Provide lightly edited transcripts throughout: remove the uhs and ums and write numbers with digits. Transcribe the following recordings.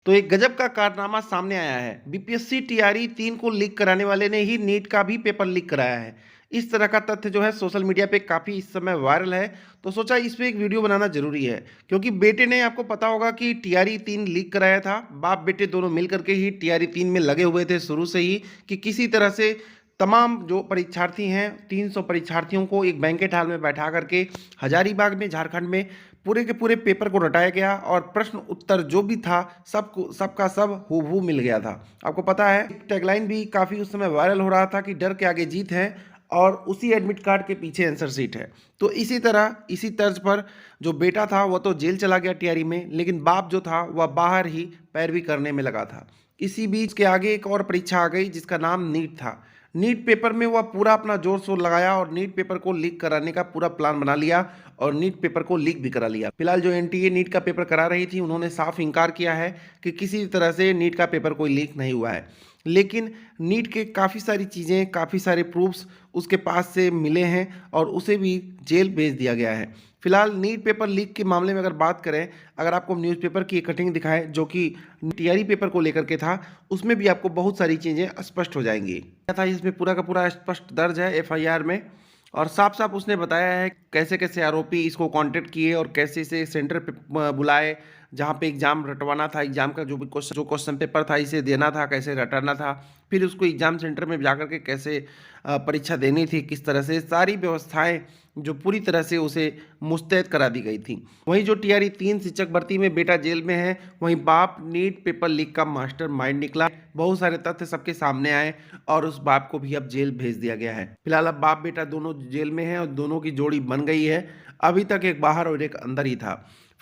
तो एक गजब का कारनामा सामने आया है। बीपीएससी टीआरई 3 को लीक कराने वाले ने ही नीट का भी पेपर लीक कराया है। इस तरह का तथ्य जो है सोशल मीडिया पे काफ़ी इस समय वायरल है। तो सोचा इस पे एक वीडियो बनाना ज़रूरी है, क्योंकि बेटे ने, आपको पता होगा कि टीआरई 3 लीक कराया था। बाप बेटे दोनों मिल करके ही टीआरई 3 में लगे हुए थे शुरू से ही, कि किसी तरह से तमाम जो परीक्षार्थी हैं, 300 परीक्षार्थियों को एक बैंकेट हॉल में बैठा करके हजारीबाग में, झारखंड में पूरे के पूरे पेपर को रटाया गया और प्रश्न उत्तर जो भी था सबको सबका सब हूबहू मिल गया था। आपको पता है टैगलाइन भी काफ़ी उस समय वायरल हो रहा था कि डर के आगे जीत है, और उसी एडमिट कार्ड के पीछे आंसर शीट है। तो इसी तरह इसी तर्ज पर जो बेटा था वह तो जेल चला गया टीआरई में, लेकिन बाप जो था वह बाहर ही पैरवी करने में लगा था। इसी बीच के आगे एक और परीक्षा आ गई जिसका नाम नीट था। नीट पेपर में वह पूरा अपना जोर शोर लगाया और नीट पेपर को लीक कराने का पूरा प्लान बना लिया और नीट पेपर को लीक भी करा लिया। फिलहाल जो एनटीए नीट का पेपर करा रही थी, उन्होंने साफ इनकार किया है कि किसी तरह से नीट का पेपर कोई लीक नहीं हुआ है। लेकिन नीट के काफ़ी सारी चीज़ें, काफ़ी सारे प्रूफ्स उसके पास से मिले हैं और उसे भी जेल भेज दिया गया है। फिलहाल नीट पेपर लीक के मामले में अगर बात करें, अगर आपको न्यूज़पेपर की एक कटिंग दिखाएं जो कि टीआरई पेपर को लेकर के था, उसमें भी आपको बहुत सारी चीज़ें स्पष्ट हो जाएंगी। क्या था इसमें पूरा का पूरा स्पष्ट दर्ज है एफआईआर में, और साफ साफ उसने बताया है कैसे कैसे आरोपी इसको कांटेक्ट किए और कैसे इसे सेंटर पे बुलाए जहाँ पे एग्ज़ाम रटवाना था, एग्ज़ाम का जो भी क्वेश्चन पेपर था इसे देना था, कैसे रटाना था, फिर उसको एग्ज़ाम सेंटर में जाकर के कैसे परीक्षा देनी थी, किस तरह से सारी व्यवस्थाएं जो पूरी तरह से उसे मुस्तैद करा दी गई थी। वहीं जो टीआरई 3 शिक्षक भर्ती में बेटा जेल में है, वहीं बाप नीट पेपर लीक का मास्टर माइंड निकला। बहुत सारे तथ्य सबके सामने आए और उस बाप को भी अब जेल भेज दिया गया है। फिलहाल अब बाप बेटा दोनों जेल में हैं और दोनों की जोड़ी बन गई है। अभी तक एक बाहर और एक अंदर ही था।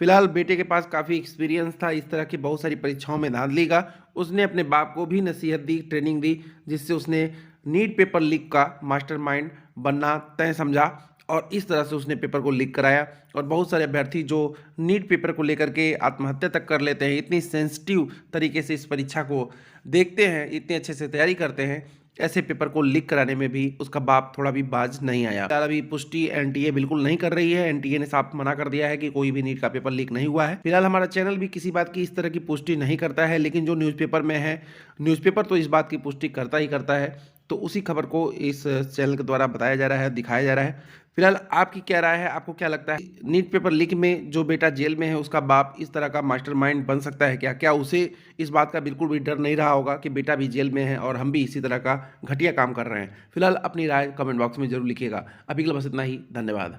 फिलहाल बेटे के पास काफ़ी एक्सपीरियंस था इस तरह की बहुत सारी परीक्षाओं में धांधली का। उसने अपने बाप को भी नसीहत दी, ट्रेनिंग दी, जिससे उसने नीट पेपर लीक का मास्टरमाइंड बनना तय समझा और इस तरह से उसने पेपर को लीक कराया। और बहुत सारे अभ्यर्थी जो नीट पेपर को लेकर के आत्महत्या तक कर लेते हैं, इतनी सेंसिटिव तरीके से इस परीक्षा को देखते हैं, इतने अच्छे से तैयारी करते हैं, ऐसे पेपर को लीक कराने में भी उसका बाप थोड़ा भी बाज नहीं आया। अभी पुष्टि एनटीए बिल्कुल नहीं कर रही है। एनटीए ने साफ मना कर दिया है कि कोई भी नीट का पेपर लीक नहीं हुआ है। फिलहाल हमारा चैनल भी किसी बात की इस तरह की पुष्टि नहीं करता है, लेकिन जो न्यूज़पेपर में है, न्यूज़पेपर तो इस बात की पुष्टि करता ही करता है। तो उसी खबर को इस चैनल के द्वारा बताया जा रहा है, दिखाया जा रहा है। फिलहाल आपकी क्या राय है? आपको क्या लगता है नीट पेपर लीक में जो बेटा जेल में है उसका बाप इस तरह का मास्टरमाइंड बन सकता है क्या? क्या उसे इस बात का बिल्कुल भी डर नहीं रहा होगा कि बेटा भी जेल में है और हम भी इसी तरह का घटिया काम कर रहे हैं? फिलहाल अपनी राय कमेंट बॉक्स में जरूर लिखिएगा। अभी के लिए बस इतना ही। धन्यवाद।